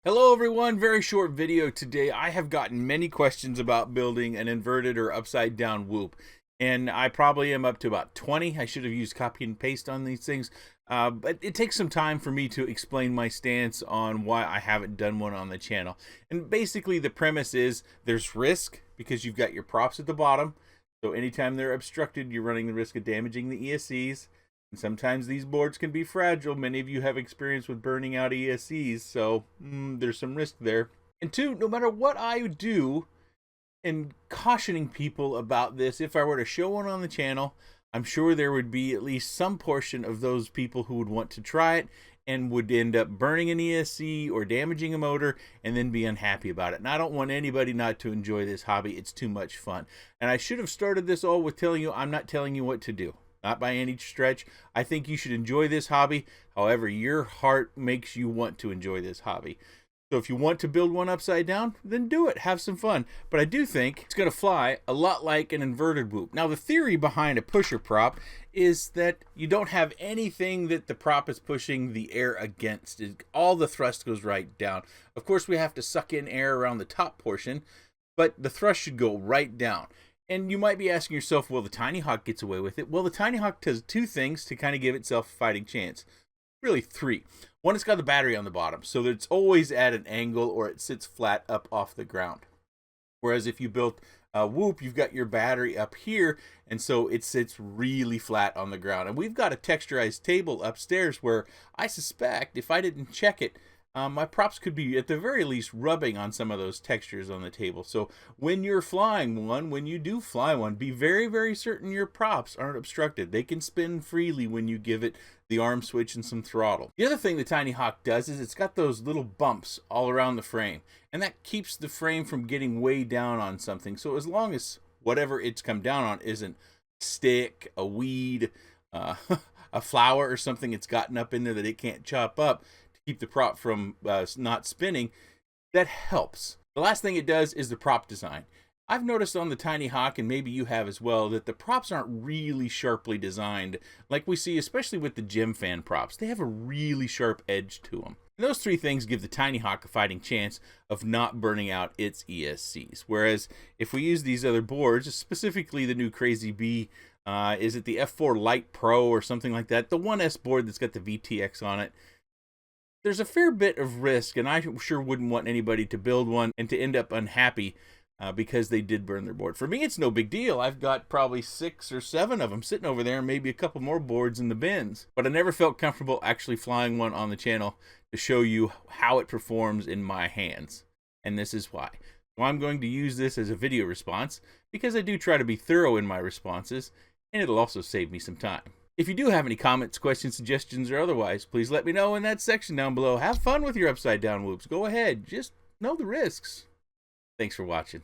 Hello everyone, very short video today. I have gotten many questions about building an inverted or upside down whoop, and I probably am up to about 20. I should have used copy and paste on these things, but it takes some time for me to explain my stance on why I haven't done one on the channel. And basically the premise is there's risk because you've got your props at the bottom, so anytime they're obstructed you're running the risk of damaging the ESCs. And sometimes these boards can be fragile. Many of you have experience with burning out ESCs, so there's some risk there. And two, no matter what I do in cautioning people about this, if I were to show one on the channel, I'm sure there would be at least some portion of those people who would want to try it and would end up burning an ESC or damaging a motor and then be unhappy about it. And I don't want anybody not to enjoy this hobby. It's too much fun. And I should have started this all with telling you I'm not telling you what to do. Not by any stretch. I think you should enjoy this hobby. However, your heart makes you want to enjoy this hobby. So if you want to build one upside down, then do it. Have some fun. But I do think it's going to fly a lot like an inverted whoop. Now, the theory behind a pusher prop is that you don't have anything that the prop is pushing the air against. All the thrust goes right down. Of course, we have to suck in air around the top portion, but the thrust should go right down. And you might be asking yourself, well, the Tiny Hawk gets away with it. Well, the Tiny Hawk does two things to kind of give itself a fighting chance. Really three. One, it's got the battery on the bottom, so that it's always at an angle or it sits flat up off the ground. Whereas if you built a whoop, you've got your battery up here, and so it sits really flat on the ground. And we've got a texturized table upstairs where I suspect, if I didn't check it, my props could be at the very least rubbing on some of those textures on the table. So when you're flying one, when you do fly one, be very, very certain your props aren't obstructed. They can spin freely when you give it the arm switch and some throttle. The other thing the Tiny Hawk does is it's got those little bumps all around the frame, and that keeps the frame from getting way down on something. So as long as whatever it's come down on isn't stick, a weed, a flower or something it's gotten up in there that it can't chop up, keep the prop from not spinning, that helps. The last thing it does is the prop design. I've noticed on the Tiny Hawk, and maybe you have as well, that the props aren't really sharply designed like we see, especially with the Gem Fan props. They have a really sharp edge to them. And those three things give the Tiny Hawk a fighting chance of not burning out its ESCs. Whereas if we use these other boards, specifically the new Crazy Bee, is it the F4 Lite Pro or something like that, the 1S board that's got the VTX on it, there's a fair bit of risk, and I sure wouldn't want anybody to build one and to end up unhappy because they did burn their board. For me, it's no big deal. I've got probably 6 or 7 of them sitting over there and maybe a couple more boards in the bins. But I never felt comfortable actually flying one on the channel to show you how it performs in my hands. And this is why. So I'm going to use this as a video response because I do try to be thorough in my responses, and it'll also save me some time. If you do have any comments, questions, suggestions, or otherwise, please let me know in that section down below. Have fun with your upside down whoops. Go ahead. Just know the risks. Thanks for watching.